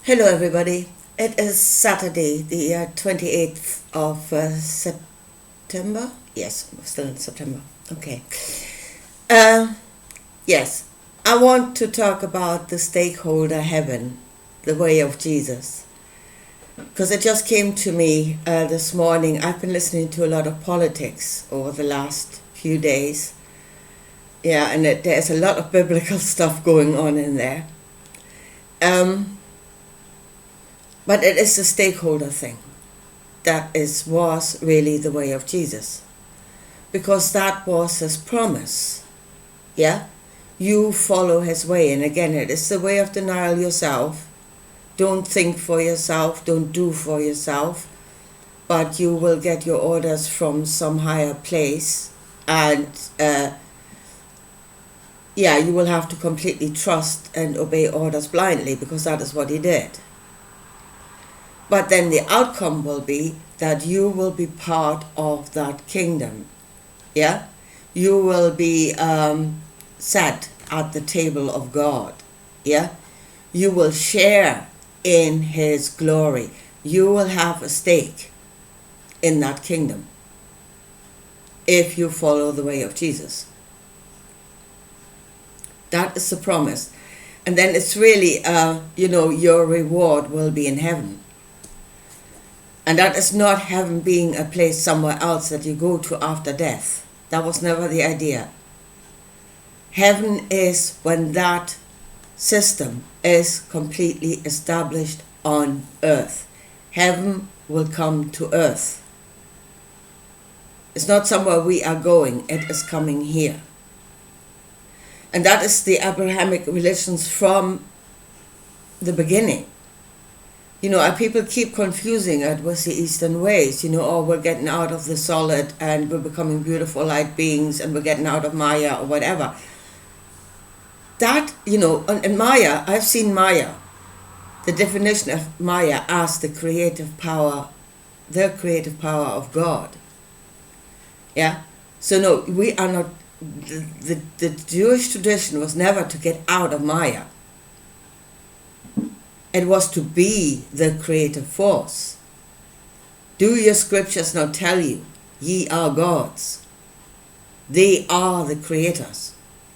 Hello, everybody. It is Saturday, the 28th of September. Yes, we're still in September. Okay. Uh, yes, I want to talk about the stakeholder heaven, the way of Jesus. Because it just came to me this morning. I've been listening to a lot of politics over the last few days. Yeah, and there's a lot of biblical stuff going on in there. But it is the stakeholder thing that was really the way of Jesus, because that was his promise. Yeah, you follow his way, and again, it is the way of denial yourself. Don't think for yourself, don't do for yourself, but you will get your orders from some higher place, and you will have to completely trust and obey orders blindly, because that is what he did. But then the outcome will be that you will be part of that kingdom. Yeah? You will be sat at the table of God. Yeah? You will share in his glory. You will have a stake in that kingdom if you follow the way of Jesus. That is the promise. And then it's really, your reward will be in heaven. And that is not heaven being a place somewhere else that you go to after death. That was never the idea. Heaven is when that system is completely established on earth. Heaven will come to earth. It's not somewhere we are going, it is coming here. And that is the Abrahamic religions from the beginning. People keep confusing it with the Eastern ways. We're getting out of the solid and we're becoming beautiful light beings and we're getting out of Maya or whatever. That, in Maya, I've seen Maya, the definition of Maya as the creative power of God. Yeah? So no, we are not, the Jewish tradition was never to get out of Maya. It was to be the creative force. Do your scriptures not tell you, ye are gods? They are the creators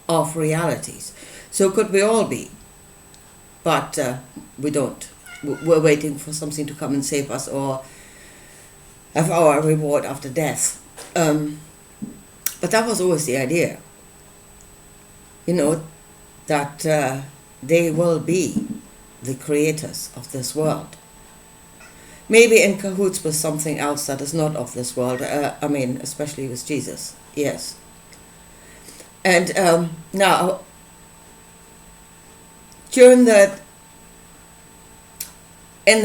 of realities. So could we all be, but we don't. We're waiting for something to come and save us or have our reward after death. But that was always the idea. That they will be the creators of this world. Maybe in cahoots with something else that is not of this world. Especially with Jesus. Yes. And now, in the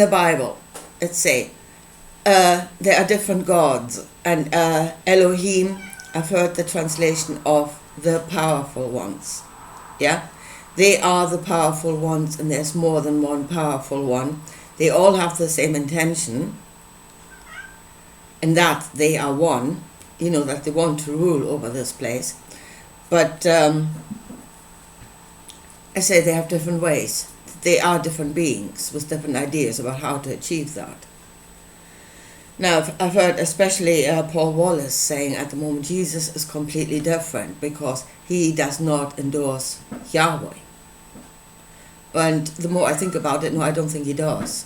Bible, let's say, there are different gods. And Elohim, I've heard the translation of the powerful ones. Yeah? They are the powerful ones, and there's more than one powerful one. They all have the same intention, and that they are one, that they want to rule over this place. But I say they have different ways. They are different beings with different ideas about how to achieve that. Now, I've heard especially Paul Wallace saying at the moment Jesus is completely different because he does not endorse Yahweh. And the more I think about it, no, I don't think he does.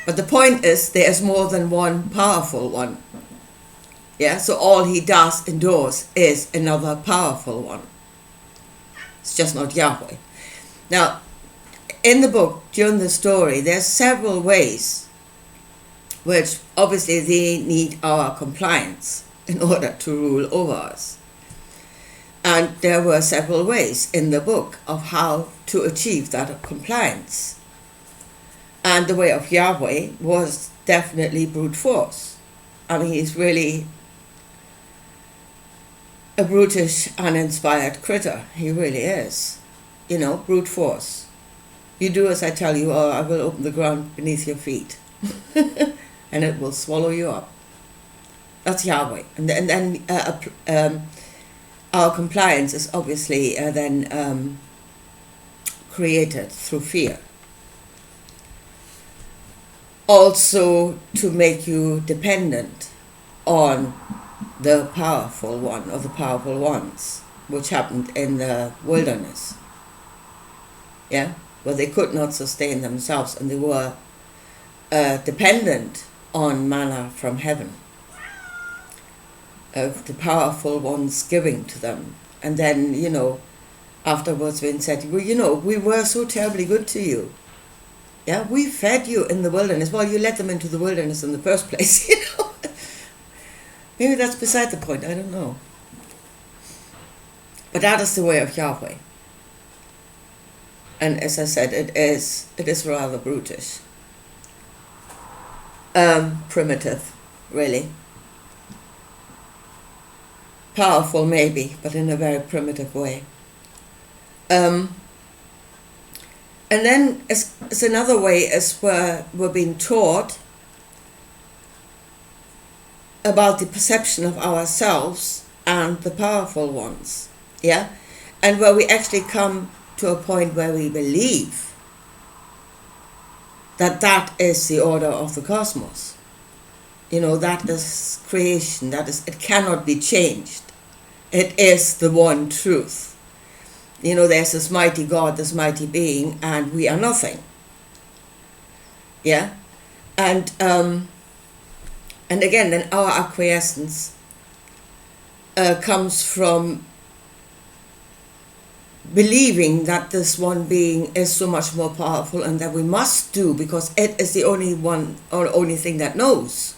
But the point is, there's more than one powerful one. Yeah, so all he does endorse is another powerful one. It's just not Yahweh. Now, in the book, during the story, there's several ways which obviously they need our compliance in order to rule over us. And there were several ways in the book of how to achieve that compliance. And the way of Yahweh was definitely brute force. He's really a brutish, uninspired critter. He really is. Brute force. You do as I tell you, or I will open the ground beneath your feet. And it will swallow you up. That's Yahweh. And then our compliance is obviously then created through fear. also to make you dependent on the powerful one or the powerful ones, which happened in the wilderness. Yeah, where they could not sustain themselves and they were dependent on manna from heaven, of the powerful ones giving to them. And then, afterwards when said, well, we were so terribly good to you. Yeah, we fed you in the wilderness. Well, you let them into the wilderness in the first place, Maybe that's beside the point, I don't know. But that is the way of Yahweh. And as I said, it is rather brutish. Primitive, really. Powerful maybe, but in a very primitive way. And then as another way is where we're being taught about the perception of ourselves and the powerful ones. Yeah? And where we actually come to a point where we believe that is the order of the cosmos. That is creation, it cannot be changed. It is the one truth. There's this mighty God, this mighty being, and we are nothing. Yeah? And again, then our acquiescence comes from believing that this one being is so much more powerful and that we must do because it is the only one or only thing that knows.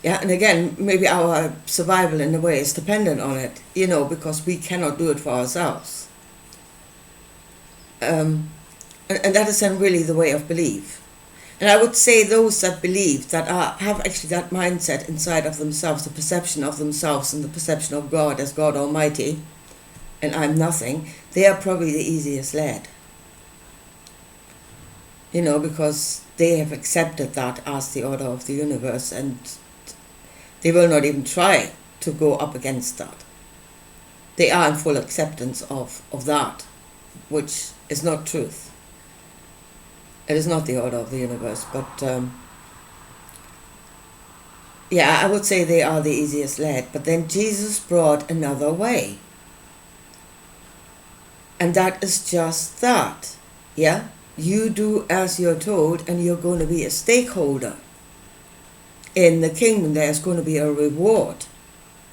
Yeah, and again, maybe our survival in a way is dependent on it, because we cannot do it for ourselves. And that is then really the way of belief. And I would say those that believe, that have actually that mindset inside of themselves, the perception of themselves and the perception of God as God Almighty, and I'm nothing, they are probably the easiest led. Because they have accepted that as the order of the universe and they will not even try to go up against that. They are in full acceptance of that, which is not truth. It is not the order of the universe, but I would say they are the easiest led. But then Jesus brought another way. And that is just that. Yeah? You do as you're told and you're going to be a stakeholder. In the kingdom there's going to be a reward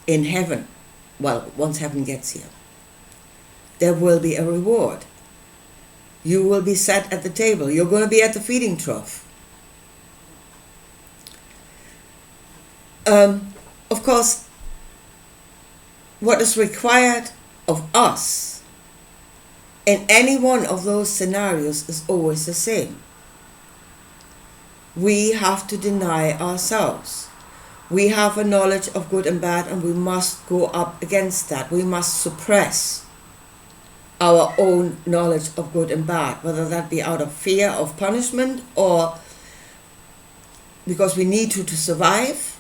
in heaven. Well, once heaven gets here. There will be a reward. You will be sat at the table. You're going to be at the feeding trough. Of course, what is required of us in any one of those scenarios is always the same. We have to deny ourselves. We have a knowledge of good and bad and we must go up against that. We must suppress our own knowledge of good and bad, whether that be out of fear of punishment or because we need to survive,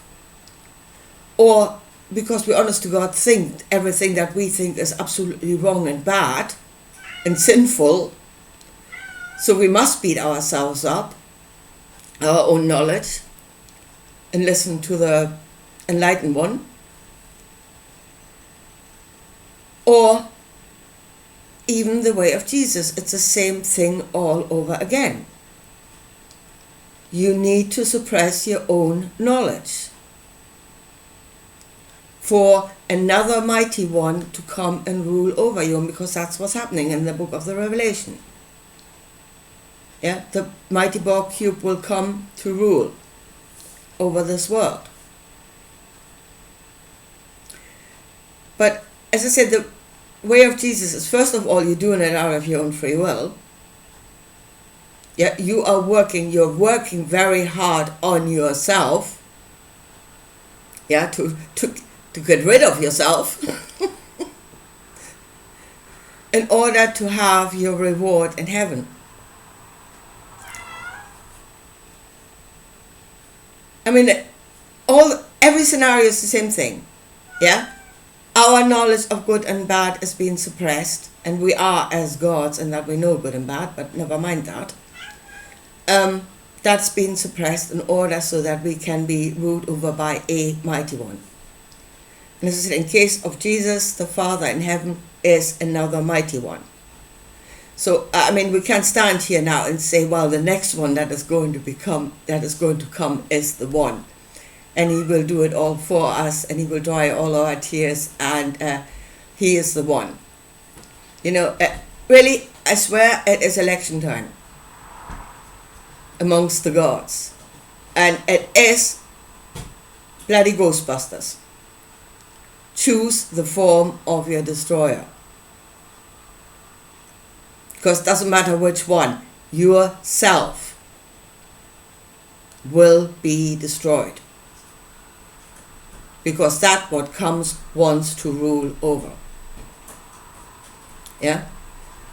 or because we honest to God think everything that we think is absolutely wrong and bad and sinful, so we must beat ourselves up, our own knowledge, and listen to the enlightened one, or even the way of Jesus. It's the same thing all over again. You need to suppress your own knowledge for another mighty one to come and rule over you, because that's what's happening in the book of the Revelation. Yeah, the mighty Borg cube will come to rule over this world. But as I said, the way of Jesus is, first of all, you're doing it out of your own free will. Yeah, you're working very hard on yourself. Yeah, to get rid of yourself in order to have your reward in heaven. I mean, every scenario is the same thing. Yeah? Our knowledge of good and bad is being suppressed, and we are as gods in that we know good and bad, but never mind that. that's been suppressed in order so that we can be ruled over by a mighty one. And as I said, in case of Jesus, the Father in heaven is another mighty one. So, we can't stand here now and say, well, the next one that is going to come is the one. And he will do it all for us, and he will dry all our tears, and he is the one. Really, I swear it is election time amongst the gods. And it is bloody Ghostbusters. Choose the form of your destroyer. Because it doesn't matter which one, yourself will be destroyed. Because that's what wants to rule over. Yeah?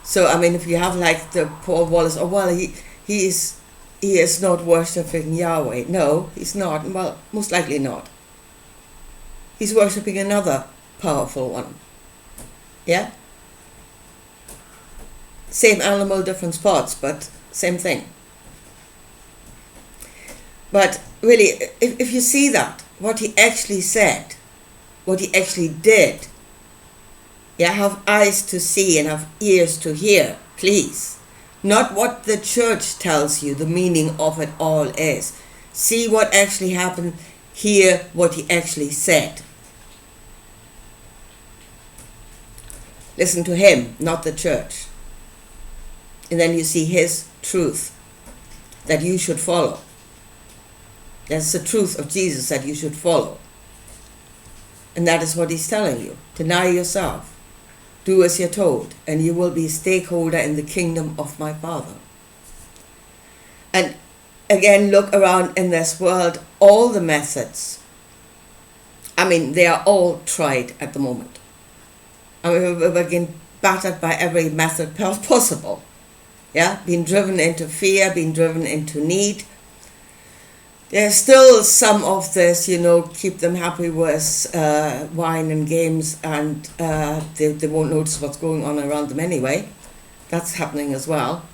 So, if you have like the Paul Wallace, he is not worshipping Yahweh. No, he's not. Well, most likely not. He's worshipping another powerful one. Yeah? Same animal, different spots, but same thing. But really, if you see that, what he actually said, what he actually did, have eyes to see and have ears to hear, please. Not what the church tells you the meaning of it all is. See what actually happened, hear what he actually said. Listen to him, not the church. And then you see his truth that you should follow. That's the truth of Jesus that you should follow. And that is what he's telling you. Deny yourself. Do as you're told, and you will be a stakeholder in the kingdom of my Father. And again, look around in this world, all the methods. They are all tried at the moment. We're getting battered by every method possible. Yeah, being driven into fear, being driven into need. There's still some of this, keep them happy with wine and games, and they won't notice what's going on around them anyway. That's happening as well.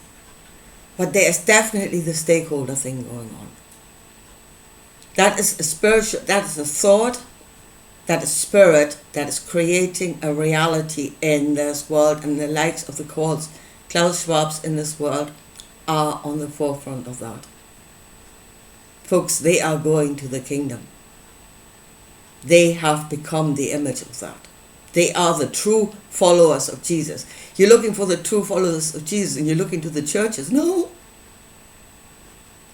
But there is definitely the stakeholder thing going on. That is a spiritual, that is a thought, that is spirit, that is creating a reality in this world, and the likes of the Klaus Schwabs in this world are on the forefront of that. Folks, they are going to the kingdom. They have become the image of that. They are the true followers of Jesus. You're looking for the true followers of Jesus and you're looking to the churches. No.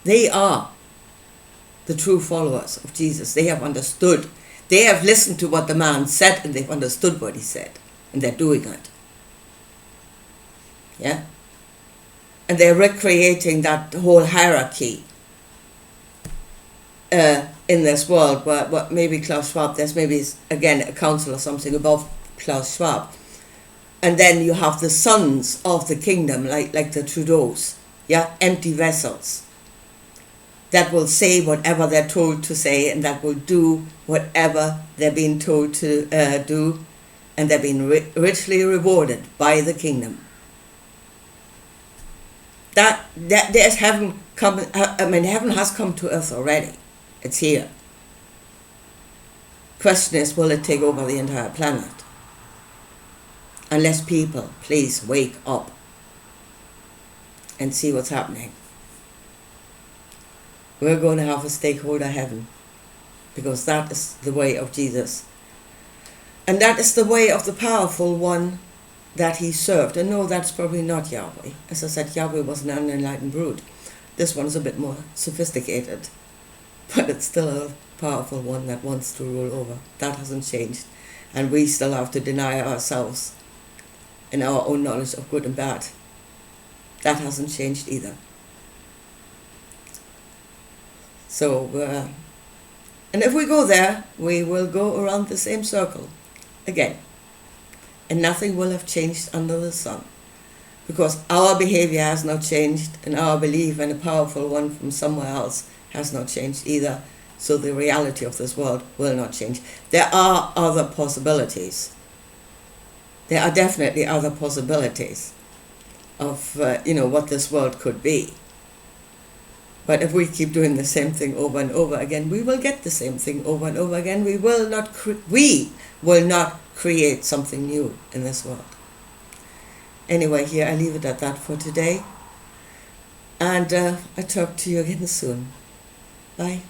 They are the true followers of Jesus. They have understood. They have listened to what the man said and they've understood what he said. And they're doing it. Yeah? And they're recreating that whole hierarchy in this world, where maybe Klaus Schwab, there's maybe, again, a council or something above Klaus Schwab. And then you have the sons of the kingdom, like the Trudeaus, empty vessels, that will say whatever they're told to say, and that will do whatever they're being told to do, and they're being richly rewarded by the kingdom. That there's heaven come. Heaven has come to earth already. It's here. Question is, will it take over the entire planet? Unless people, please wake up and see what's happening. We're going to have a stakeholder heaven, because that is the way of Jesus. And that is the way of the powerful one that he served. And no, that's probably not Yahweh. As I said, Yahweh was an unenlightened brute. This one is a bit more sophisticated, but it's still a powerful one that wants to rule over. That hasn't changed. And we still have to deny ourselves in our own knowledge of good and bad. That hasn't changed either. So, and if we go there, we will go around the same circle again. And nothing will have changed under the sun. Because our behavior has not changed, and our belief in a powerful one from somewhere else has not changed either. So the reality of this world will not change. There are other possibilities. There are definitely other possibilities of what this world could be. But if we keep doing the same thing over and over again, we will get the same thing over and over again. We will not create something new in this world. Anyway, here I leave it at that for today. And I talk to you again soon. Bye.